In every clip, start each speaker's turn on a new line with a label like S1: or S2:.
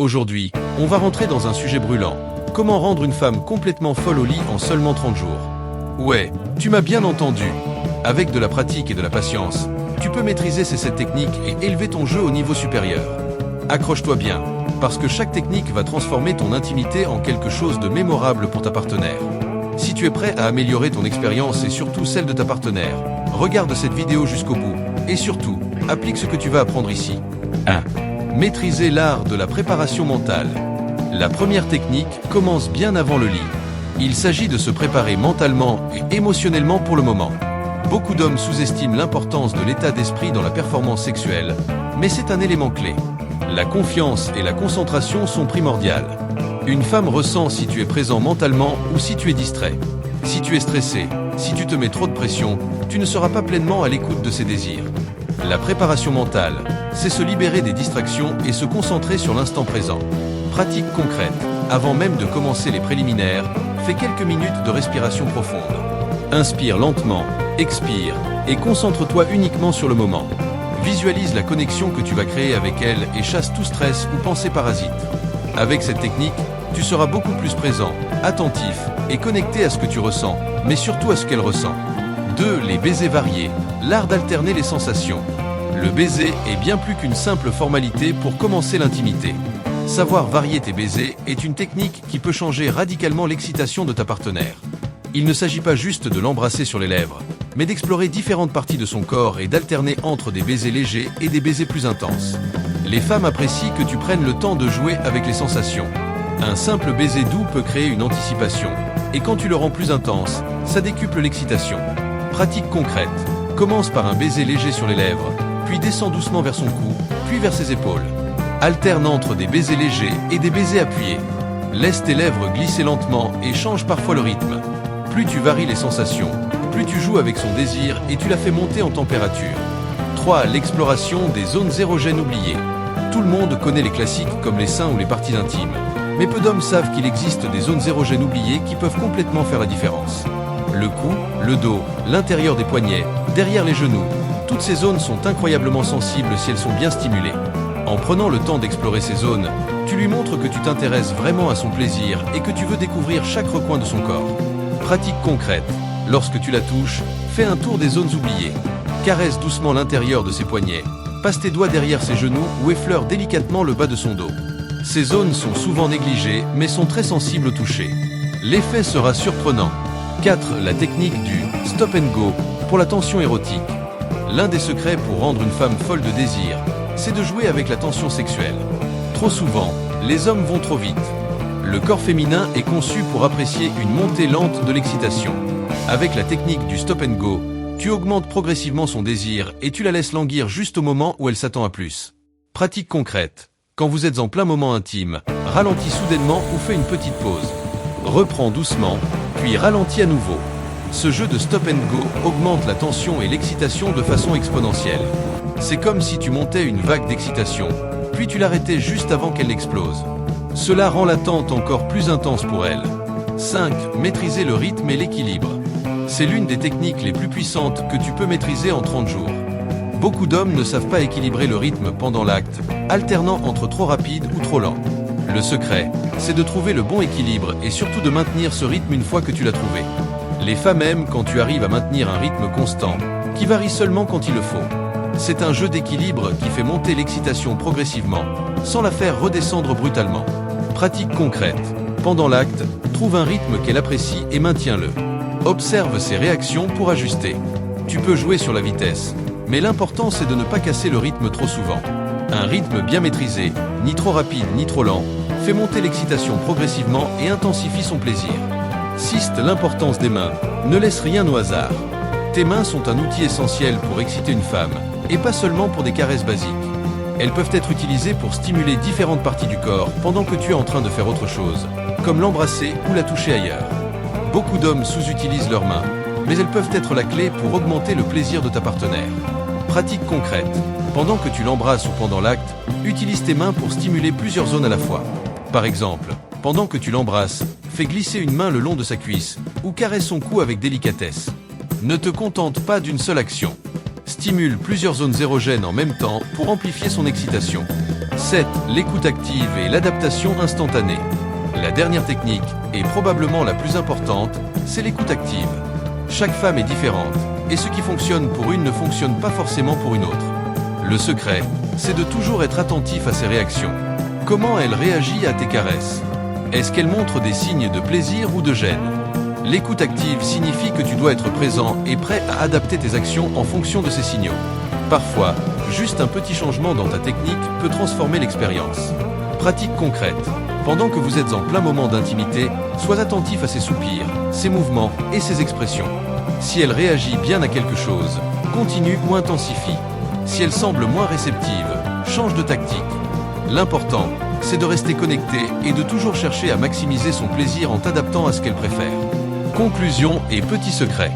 S1: Aujourd'hui, on va rentrer dans un sujet brûlant. Comment rendre une femme complètement folle au lit en seulement 30 jours? Ouais, tu m'as bien entendu. Avec de la pratique et de la patience, tu peux maîtriser ces 7 techniques et élever ton jeu au niveau supérieur. Accroche-toi bien, parce que chaque technique va transformer ton intimité en quelque chose de mémorable pour ta partenaire. Si tu es prêt à améliorer ton expérience et surtout celle de ta partenaire, regarde cette vidéo jusqu'au bout, et surtout, applique ce que tu vas apprendre ici. 1. Maîtriser l'art de la préparation mentale. La première technique commence bien avant le lit. Il s'agit de se préparer mentalement et émotionnellement pour le moment. Beaucoup d'hommes sous-estiment l'importance de l'état d'esprit dans la performance sexuelle, mais c'est un élément clé. La confiance et la concentration sont primordiales. Une femme ressent si tu es présent mentalement ou si tu es distrait. Si tu es stressé, si tu te mets trop de pression, tu ne seras pas pleinement à l'écoute de ses désirs. La préparation mentale, c'est se libérer des distractions et se concentrer sur l'instant présent. Pratique concrète. Avant même de commencer les préliminaires, fais quelques minutes de respiration profonde. Inspire lentement, expire, et concentre-toi uniquement sur le moment. Visualise la connexion que tu vas créer avec elle et chasse tout stress ou pensée parasite. Avec cette technique, tu seras beaucoup plus présent, attentif et connecté à ce que tu ressens, mais surtout à ce qu'elle ressent. 2. Les baisers variés, l'art d'alterner les sensations. Le baiser est bien plus qu'une simple formalité pour commencer l'intimité. Savoir varier tes baisers est une technique qui peut changer radicalement l'excitation de ta partenaire. Il ne s'agit pas juste de l'embrasser sur les lèvres, mais d'explorer différentes parties de son corps et d'alterner entre des baisers légers et des baisers plus intenses. Les femmes apprécient que tu prennes le temps de jouer avec les sensations. Un simple baiser doux peut créer une anticipation, et quand tu le rends plus intense, ça décuple l'excitation. Pratique concrète. Commence par un baiser léger sur les lèvres, puis descends doucement vers son cou, puis vers ses épaules. Alterne entre des baisers légers et des baisers appuyés. Laisse tes lèvres glisser lentement et change parfois le rythme. Plus tu varies les sensations, plus tu joues avec son désir et tu la fais monter en température. 3. L'exploration des zones érogènes oubliées. Tout le monde connaît les classiques comme les seins ou les parties intimes, mais peu d'hommes savent qu'il existe des zones érogènes oubliées qui peuvent complètement faire la différence. Le cou, le dos, l'intérieur des poignets, derrière les genoux, toutes ces zones sont incroyablement sensibles si elles sont bien stimulées. En prenant le temps d'explorer ces zones, tu lui montres que tu t'intéresses vraiment à son plaisir et que tu veux découvrir chaque recoin de son corps. Pratique concrète. Lorsque tu la touches, fais un tour des zones oubliées. Caresse doucement l'intérieur de ses poignets. Passe tes doigts derrière ses genoux ou effleure délicatement le bas de son dos. Ces zones sont souvent négligées, mais sont très sensibles au toucher. L'effet sera surprenant. 4. La technique du « stop and go » pour la tension érotique. L'un des secrets pour rendre une femme folle de désir, c'est de jouer avec la tension sexuelle. Trop souvent, les hommes vont trop vite. Le corps féminin est conçu pour apprécier une montée lente de l'excitation. Avec la technique du stop and go, tu augmentes progressivement son désir et tu la laisses languir juste au moment où elle s'attend à plus. Pratique concrète. Quand vous êtes en plein moment intime, ralentis soudainement ou fais une petite pause. Reprends doucement, puis ralentis à nouveau. Ce jeu de stop and go augmente la tension et l'excitation de façon exponentielle. C'est comme si tu montais une vague d'excitation, puis tu l'arrêtais juste avant qu'elle explose. Cela rend l'attente encore plus intense pour elle. 5. Maîtriser le rythme et l'équilibre. C'est l'une des techniques les plus puissantes que tu peux maîtriser en 30 jours. Beaucoup d'hommes ne savent pas équilibrer le rythme pendant l'acte, alternant entre trop rapide ou trop lent. Le secret, c'est de trouver le bon équilibre et surtout de maintenir ce rythme une fois que tu l'as trouvé. Les femmes aiment quand tu arrives à maintenir un rythme constant, qui varie seulement quand il le faut. C'est un jeu d'équilibre qui fait monter l'excitation progressivement, sans la faire redescendre brutalement. Pratique concrète. Pendant l'acte, trouve un rythme qu'elle apprécie et maintiens-le. Observe ses réactions pour ajuster. Tu peux jouer sur la vitesse, mais l'important c'est de ne pas casser le rythme trop souvent. Un rythme bien maîtrisé, ni trop rapide ni trop lent, fait monter l'excitation progressivement et intensifie son plaisir. 6. L'importance des mains. Ne laisse rien au hasard. Tes mains sont un outil essentiel pour exciter une femme, et pas seulement pour des caresses basiques. Elles peuvent être utilisées pour stimuler différentes parties du corps pendant que tu es en train de faire autre chose, comme l'embrasser ou la toucher ailleurs. Beaucoup d'hommes sous-utilisent leurs mains, mais elles peuvent être la clé pour augmenter le plaisir de ta partenaire. Pratique concrète. Pendant que tu l'embrasses ou pendant l'acte, utilise tes mains pour stimuler plusieurs zones à la fois. Par exemple, pendant que tu l'embrasses, fais glisser une main le long de sa cuisse ou caresse son cou avec délicatesse. Ne te contente pas d'une seule action. Stimule plusieurs zones érogènes en même temps pour amplifier son excitation. 7. L'écoute active et l'adaptation instantanée. La dernière technique, et probablement la plus importante, c'est l'écoute active. Chaque femme est différente, et ce qui fonctionne pour une ne fonctionne pas forcément pour une autre. Le secret, c'est de toujours être attentif à ses réactions. Comment elle réagit à tes caresses? Est-ce qu'elle montre des signes de plaisir ou de gêne? L'écoute active signifie que tu dois être présent et prêt à adapter tes actions en fonction de ces signaux. Parfois, juste un petit changement dans ta technique peut transformer l'expérience. Pratique concrète. Pendant que vous êtes en plein moment d'intimité, sois attentif à ses soupirs, ses mouvements et ses expressions. Si elle réagit bien à quelque chose, continue ou intensifie. Si elle semble moins réceptive, change de tactique. L'important, c'est de rester connecté et de toujours chercher à maximiser son plaisir en t'adaptant à ce qu'elle préfère. Conclusion et petit secret.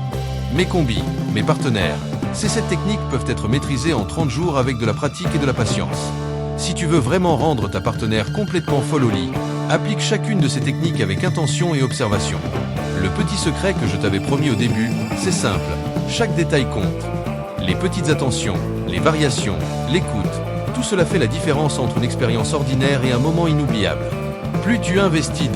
S1: Mes combis, mes partenaires, ces 7 techniques peuvent être maîtrisées en 30 jours avec de la pratique et de la patience. Si tu veux vraiment rendre ta partenaire complètement folle au lit, applique chacune de ces techniques avec intention et observation. Le petit secret que je t'avais promis au début, c'est simple, chaque détail compte. Les petites attentions, les variations, l'écoute, tout cela fait la différence entre une expérience ordinaire et un moment inoubliable. Plus tu investis